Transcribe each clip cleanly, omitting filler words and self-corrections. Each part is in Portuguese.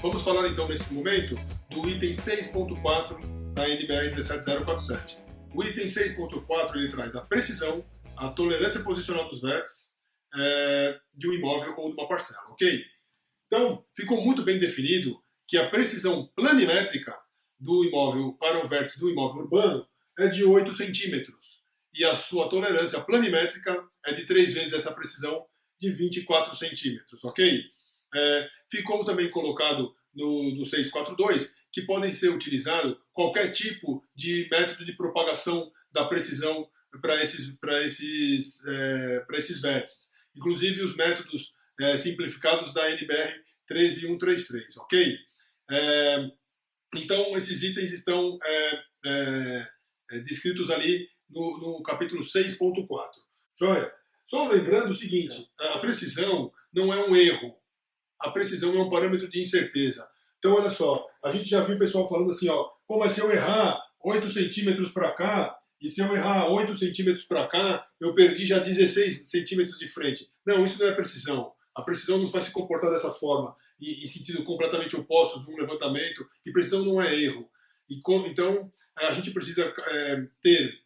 Vamos falar então nesse momento do item 6.4 da NBR 17047. O item 6.4 ele traz a precisão, a tolerância posicional dos vértices de um imóvel ou de uma parcela, ok? Então, ficou muito bem definido que a precisão planimétrica do imóvel para o vértice do imóvel urbano é de 8 centímetros e a sua tolerância planimétrica é de 3 vezes essa precisão de 24 centímetros, ok? Ficou também colocado no 642 que podem ser utilizados qualquer tipo de método de propagação da precisão para esses vértices, inclusive os métodos simplificados da NBR 13133, ok? Então, esses itens estão descritos ali no capítulo 6.4. Joia? Só lembrando o seguinte, a precisão não é um erro, a precisão é um parâmetro de incerteza. Então, olha só, a gente já viu o pessoal falando assim, ó, pô, mas se eu errar 8 centímetros para cá, e se eu errar 8 centímetros para cá, eu perdi já 16 centímetros de frente. Não, isso não é precisão. A precisão não vai se comportar dessa forma, em sentido completamente oposto de um levantamento, e precisão não é erro. Então, a gente precisa ter,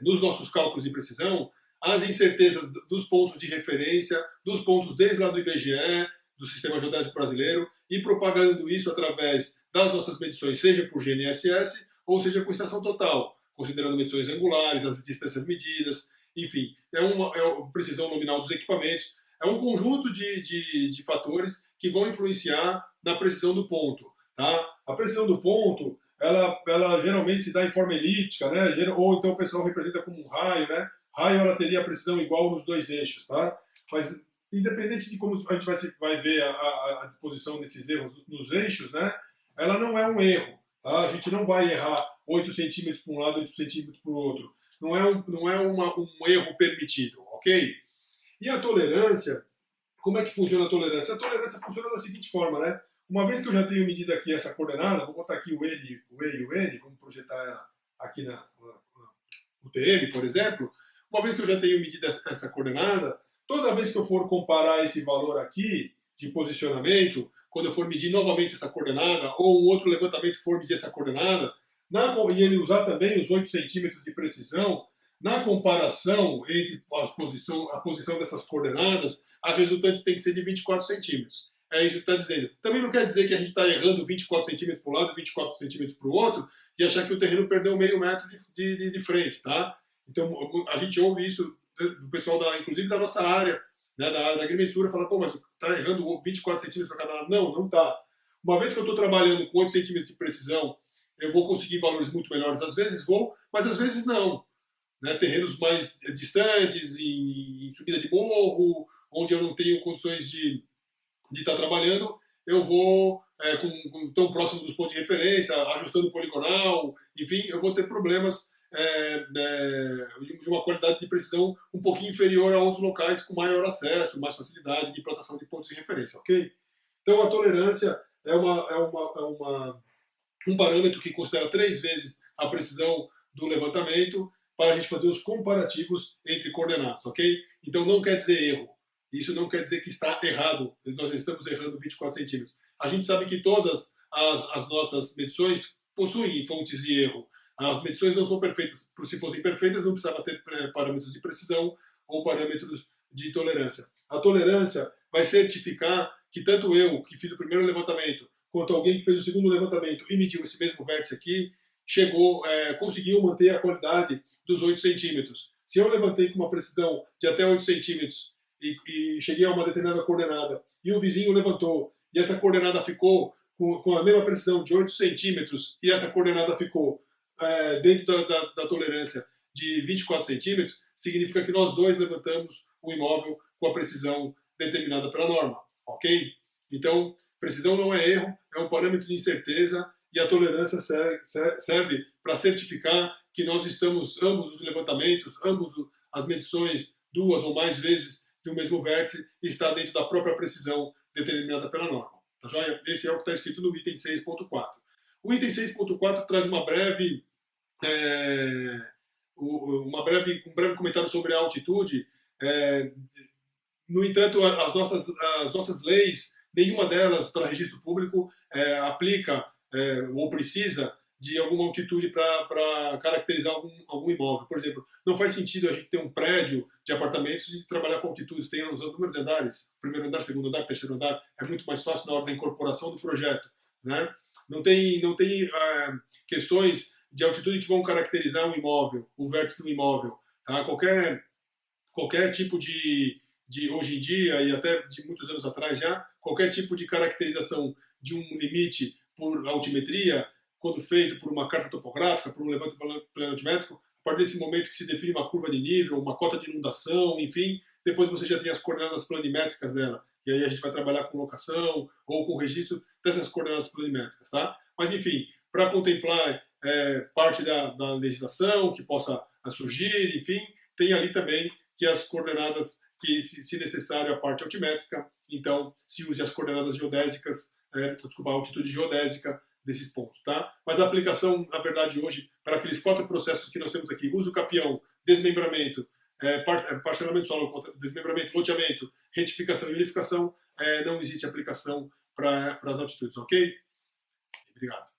nos nossos cálculos de precisão, as incertezas dos pontos de referência, dos pontos desde lá do IBGE, do Sistema Geodésico Brasileiro, e propagando isso através das nossas medições, seja por GNSS, ou seja com estação total, considerando medições angulares, as distâncias medidas, enfim, é uma precisão nominal dos equipamentos, é um conjunto de fatores que vão influenciar na precisão do ponto. Tá? A precisão do ponto, ela geralmente se dá em forma elíptica, né? Ou então o pessoal representa como um raio, né? Raio ela teria a precisão igual nos dois eixos, tá? Mas independente de como a gente vai ver a disposição desses erros nos eixos, né? Ela não é um erro, tá? A gente não vai errar 8 centímetros para um lado, 8 centímetros para o outro. Não é um erro permitido, ok? E a tolerância, como é que funciona a tolerância? A tolerância funciona da seguinte forma, né? Uma vez que eu já tenho medido aqui essa coordenada, vou botar aqui o E e o N, vamos projetar ela aqui na UTM, por exemplo. Uma vez que eu já tenho medido essa coordenada, toda vez que eu for comparar esse valor aqui de posicionamento, quando eu for medir novamente essa coordenada, ou um outro levantamento for medir essa coordenada, e ele usar também os 8 centímetros de precisão, na comparação entre a posição dessas coordenadas, a resultante tem que ser de 24 centímetros. É isso que está dizendo. Também não quer dizer que a gente está errando 24 centímetros para um lado e 24 centímetros para o outro e achar que o terreno perdeu meio metro de frente, tá? Então, a gente ouve isso do pessoal, inclusive da nossa área, né, da área da agrimensura, fala, pô, mas está errando 24 centímetros para cada lado. Não, não está. Uma vez que eu estou trabalhando com 8 centímetros de precisão, eu vou conseguir valores muito melhores. Às vezes vou, mas às vezes não. Né, terrenos mais distantes, em subida de morro, onde eu não tenho condições de estar trabalhando, eu vou tão próximo dos pontos de referência, ajustando o poligonal, enfim, eu vou ter problemas de uma qualidade de precisão um pouquinho inferior a outros locais com maior acesso, mais facilidade de implantação de pontos de referência, ok? Então a tolerância é um parâmetro que considera 3 vezes a precisão do levantamento para a gente fazer os comparativos entre coordenadas, ok? Então não quer dizer erro. Isso não quer dizer que está errado, nós estamos errando 24 centímetros. A gente sabe que todas as nossas medições possuem fontes de erro. As medições não são perfeitas. Se fossem perfeitas, não precisava ter parâmetros de precisão ou parâmetros de tolerância. A tolerância vai certificar que tanto eu, que fiz o primeiro levantamento, quanto alguém que fez o segundo levantamento e mediu esse mesmo vértice aqui, conseguiu manter a qualidade dos 8 centímetros. Se eu levantei com uma precisão de até 8 centímetros e cheguei a uma determinada coordenada e o vizinho levantou e essa coordenada ficou com a mesma precisão de 8 centímetros e essa coordenada ficou dentro da tolerância de 24 centímetros, significa que nós dois levantamos o imóvel com a precisão determinada pela norma, ok? Então, precisão não é erro, é um parâmetro de incerteza e a tolerância serve para certificar que nós estamos, ambos os levantamentos, ambos as medições, 2 ou mais vezes de um mesmo vértice, está dentro da própria precisão determinada pela norma. Tá joia? Esse é o que está escrito no item 6.4. O item 6.4 traz um breve comentário sobre a altitude. No entanto, as nossas leis nenhuma delas, para registro público, aplica ou precisa de alguma altitude para caracterizar algum imóvel. Por exemplo, não faz sentido a gente ter um prédio de apartamentos e trabalhar com altitudes, tem o número de andares, primeiro andar, segundo andar, terceiro andar, é muito mais fácil na hora da incorporação do projeto, né? Não tem questões de altitude que vão caracterizar um imóvel, o vértice do imóvel. Tá? Qualquer tipo de hoje em dia, e até de muitos anos atrás já, qualquer tipo de caracterização de um limite por altimetria, quando feito por uma carta topográfica, por um levantamento planimétrico, a partir desse momento que se define uma curva de nível, uma cota de inundação, enfim, depois você já tem as coordenadas planimétricas dela. E aí a gente vai trabalhar com locação ou com registro dessas coordenadas planimétricas. Tá? Mas, enfim, para contemplar parte da legislação que possa surgir, enfim, tem ali também que as coordenadas, que se necessário a parte altimétrica, então se use as coordenadas geodésicas, a altitude geodésica desses pontos, tá? Mas a aplicação, na verdade, hoje, para aqueles 4 processos que nós temos aqui, uso capião, desmembramento, parcelamento solo, desmembramento, loteamento, retificação e unificação, não existe aplicação para as altitudes, ok? Obrigado.